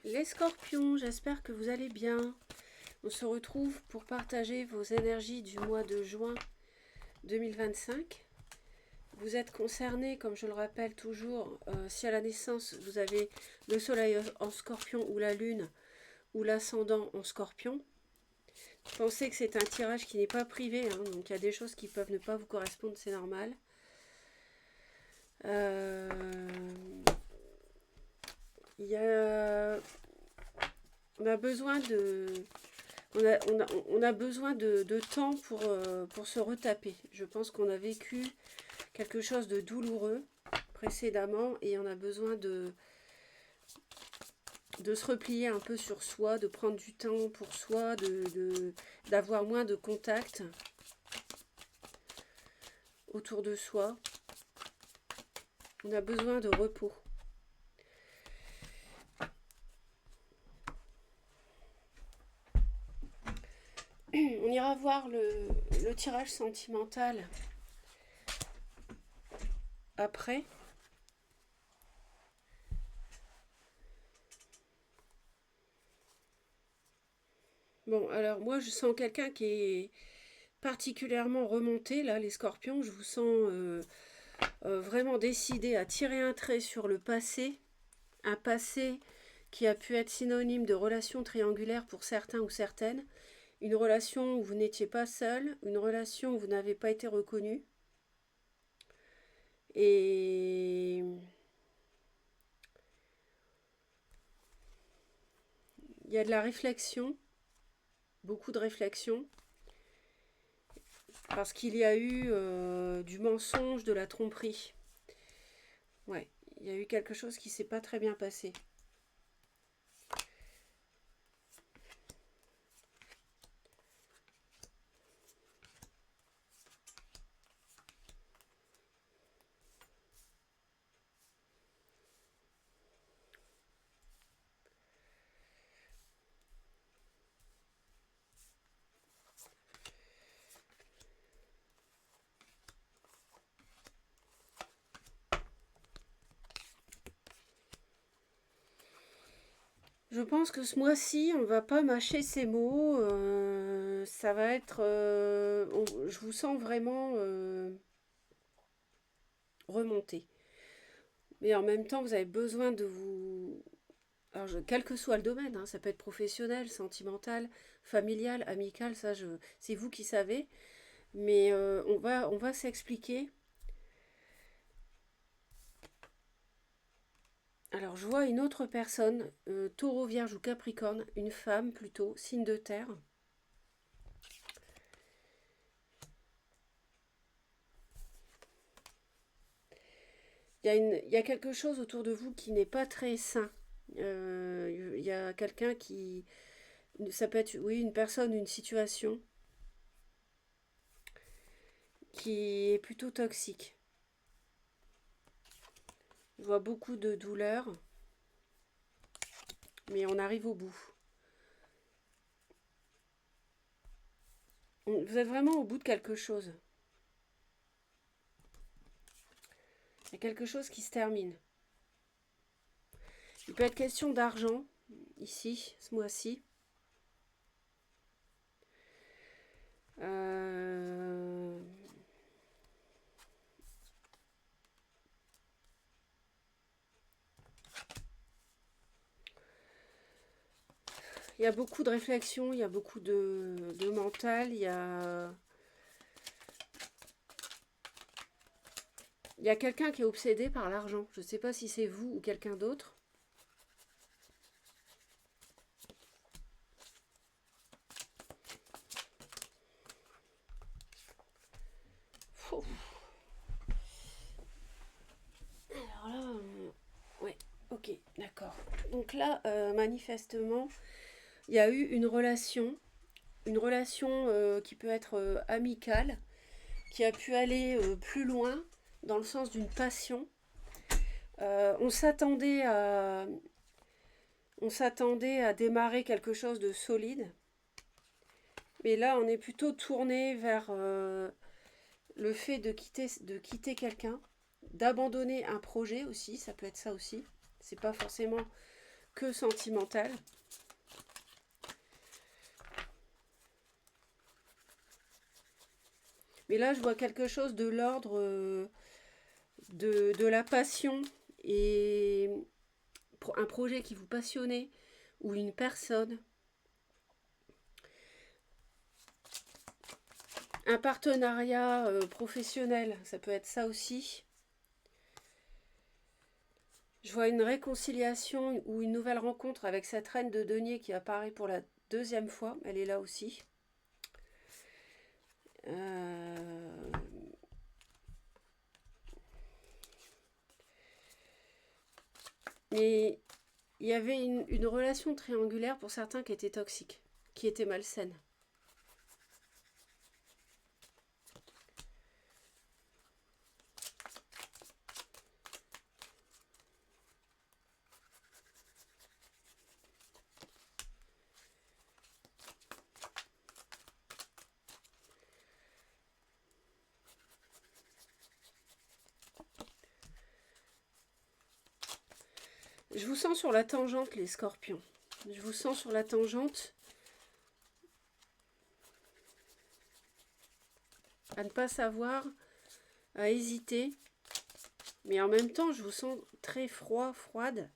Les scorpions, j'espère que vous allez bien. On se retrouve pour partager vos énergies du mois de juin 2025. Vous êtes concernés, comme je le rappelle toujours, si à la naissance vous avez le soleil en scorpion ou la lune ou l'ascendant en scorpion. Pensez que c'est un tirage qui n'est pas privé, hein, donc il y a des choses qui peuvent ne pas vous correspondre, c'est normal. Il y a... On a besoin de... On a besoin de temps pour se retaper. Je pense qu'on a vécu quelque chose de douloureux précédemment et on a besoin de se replier un peu sur soi, de prendre du temps pour soi, d'avoir moins de contacts autour de soi. On a besoin de repos. On ira voir le tirage sentimental après. Bon, alors moi je sens quelqu'un qui est particulièrement remonté, là, les scorpions. Je vous sens vraiment décidé à tirer un trait sur le passé. Un passé qui a pu être synonyme de relation triangulaire pour certains ou certaines. Une relation où vous n'étiez pas seul, une relation où vous n'avez pas été reconnu. Et il y a de la réflexion, beaucoup de réflexion, parce qu'il y a eu du mensonge, de la tromperie. Ouais, il y a eu quelque chose qui s'est pas très bien passé. Je pense que ce mois-ci, on va pas mâcher ses mots. Ça va être... je vous sens vraiment remonter. Mais en même temps, vous avez besoin de vous... Alors, quel que soit le domaine, hein, ça peut être professionnel, sentimental, familial, amical, ça, c'est vous qui savez. Mais on va s'expliquer. Alors, je vois une autre personne, taureau, vierge ou capricorne, une femme plutôt, signe de terre. Il y a quelque chose autour de vous qui n'est pas très sain. Il y a quelqu'un qui... Ça peut être, oui, une personne, une situation qui est plutôt toxique. Je vois beaucoup de douleurs, mais on arrive au bout. Vous êtes vraiment au bout de quelque chose. Il y a quelque chose qui se termine. Il peut être question d'argent, ici, ce mois-ci. Euh... Il y a beaucoup de réflexion, il y a beaucoup de mental, il y a quelqu'un qui est obsédé par l'argent. Je ne sais pas si c'est vous ou quelqu'un d'autre. Alors là, ouais, ok, d'accord. Donc là, manifestement, il y a eu une relation qui peut être amicale, qui a pu aller plus loin dans le sens d'une passion. On s'attendait à démarrer quelque chose de solide, mais là on est plutôt tourné vers le fait de quitter quelqu'un, d'abandonner un projet aussi, ça peut être ça aussi. C'est pas forcément que sentimental. Mais là, je vois quelque chose de l'ordre de la passion et un projet qui vous passionnait ou une personne. Un partenariat professionnel, ça peut être ça aussi. Je vois une réconciliation ou une nouvelle rencontre avec cette reine de denier qui apparaît pour la deuxième fois. Elle est là aussi. Mais il y avait une relation triangulaire pour certains qui était toxique, qui était malsaine. Je vous sens sur la tangente, les scorpions. Je vous sens sur la tangente. À ne pas savoir, à hésiter. Mais en même temps, je vous sens très froide.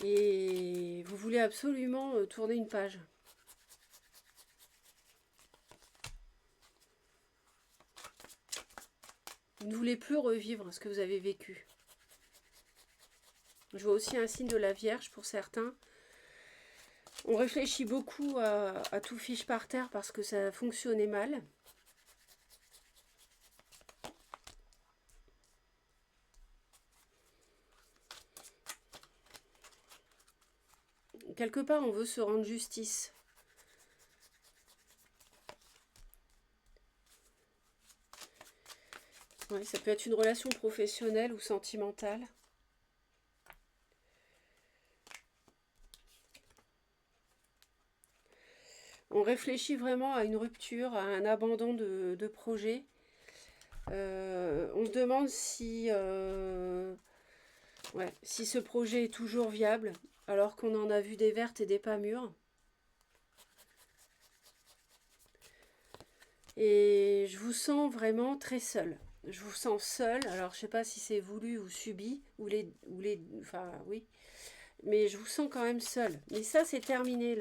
Et vous voulez absolument tourner une page. Vous ne voulez plus revivre ce que vous avez vécu. Je vois aussi un signe de la Vierge pour certains. On réfléchit beaucoup à tout fiche par terre parce que ça fonctionnait mal. Quelque part, on veut se rendre justice. Ouais, ça peut être une relation professionnelle ou sentimentale. On réfléchit vraiment à une rupture, à un abandon de projet. On se demande si ce projet est toujours viable, alors qu'on en a vu des vertes et des pas mûres. Et je vous sens vraiment très seule. Je vous sens seule. Alors, je ne sais pas si c'est voulu ou subi, enfin, oui. Mais je vous sens quand même seule. Mais ça, c'est terminé,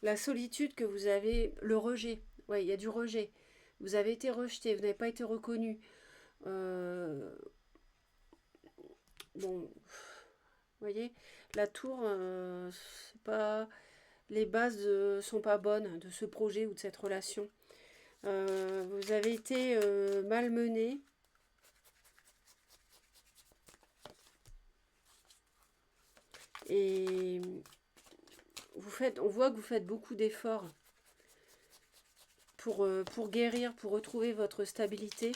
la solitude que vous avez, le rejet. Oui, il y a du rejet. Vous avez été rejeté, vous n'avez pas été reconnu. Bon, vous voyez, la tour, c'est pas, les bases sont pas bonnes de ce projet ou de cette relation. Vous avez été malmené. Et on voit que vous faites beaucoup d'efforts pour guérir, pour retrouver votre stabilité.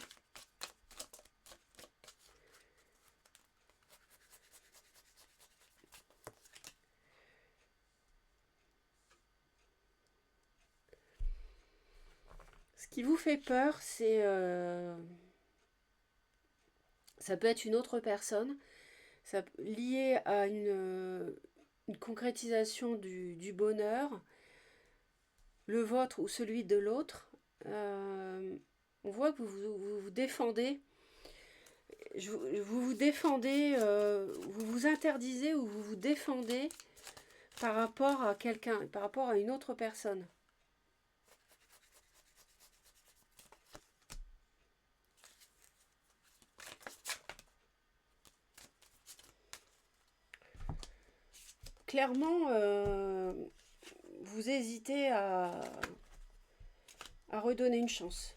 Ce qui vous fait peur, c'est ça peut être une autre personne, lié à une concrétisation du bonheur, le vôtre ou celui de l'autre. On voit que vous vous défendez. Vous vous défendez, vous vous interdisez ou vous vous défendez par rapport à quelqu'un, par rapport à une autre personne. Clairement, vous hésitez à redonner une chance.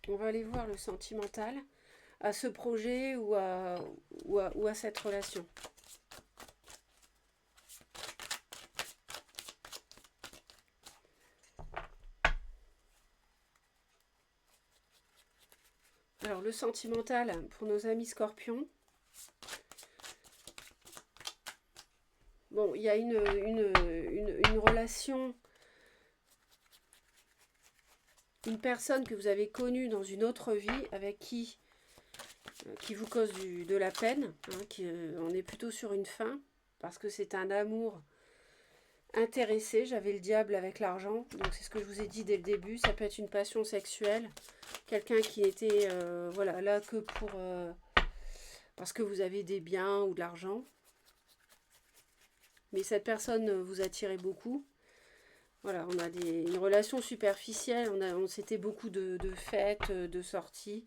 On va aller voir le sentimental à ce projet ou à cette relation. Alors, le sentimental pour nos amis scorpions. Bon, il y a une relation, une personne que vous avez connue dans une autre vie, avec qui qui vous cause de la peine, hein, on est plutôt sur une fin, parce que c'est un amour intéressé. J'avais le diable avec l'argent, donc c'est ce que je vous ai dit dès le début. Ça peut être une passion sexuelle, quelqu'un qui était voilà, là que pour parce que vous avez des biens ou de l'argent, mais cette personne vous attirait beaucoup. Voilà, on a une relation superficielle, on s'était beaucoup de fêtes, de sorties.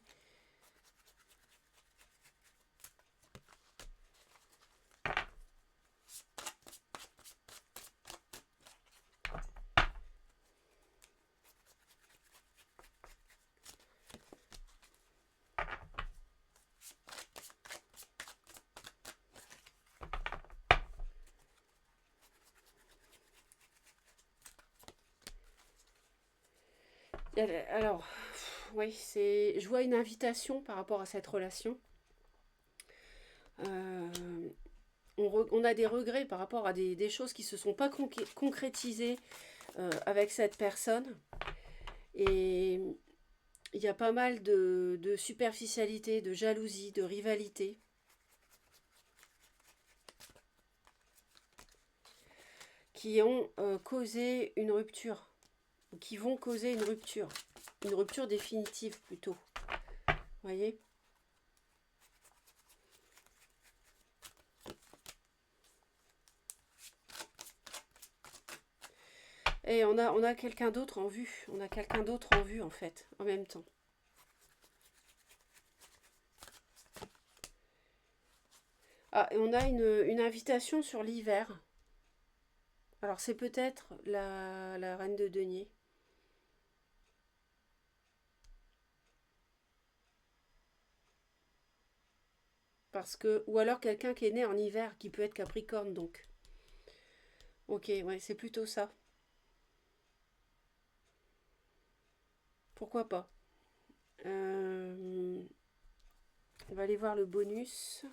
Alors, oui, je vois une invitation par rapport à cette relation. On a des regrets par rapport à des choses qui ne se sont pas concrétisées avec cette personne. Et il y a pas mal de superficialité, de jalousie, de rivalité. Qui ont causé une rupture. Qui vont causer une rupture. Une rupture définitive plutôt. Vous voyez ? Et on a quelqu'un d'autre en vue. On a quelqu'un d'autre en vue en fait, en même temps. Ah, et on a une invitation sur l'hiver. Alors c'est peut-être la reine de denier. Parce que, ou alors quelqu'un qui est né en hiver, qui peut être Capricorne donc. Ok, ouais, c'est plutôt ça. Pourquoi pas. On va aller voir le bonus.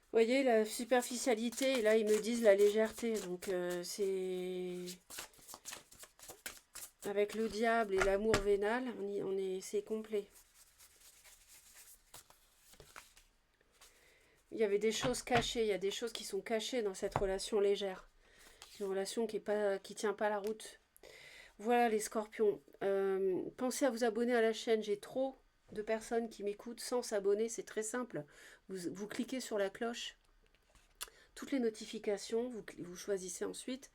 Vous voyez, la superficialité, et là ils me disent la légèreté. Donc c'est... Avec le diable et l'amour vénal, c'est complet. Il y avait des choses cachées, il y a des choses qui sont cachées dans cette relation légère. Une relation qui tient pas la route. Voilà les scorpions. Pensez à vous abonner à la chaîne. J'ai trop de personnes qui m'écoutent sans s'abonner. C'est très simple. Vous cliquez sur la cloche. Toutes les notifications, vous choisissez ensuite.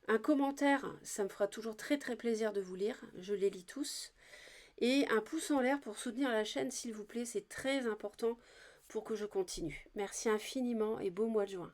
Un commentaire, ça me fera toujours très très plaisir de vous lire. Je les lis tous. Et un pouce en l'air pour soutenir la chaîne, s'il vous plaît. C'est très important pour que je continue. Merci infiniment et beau mois de juin.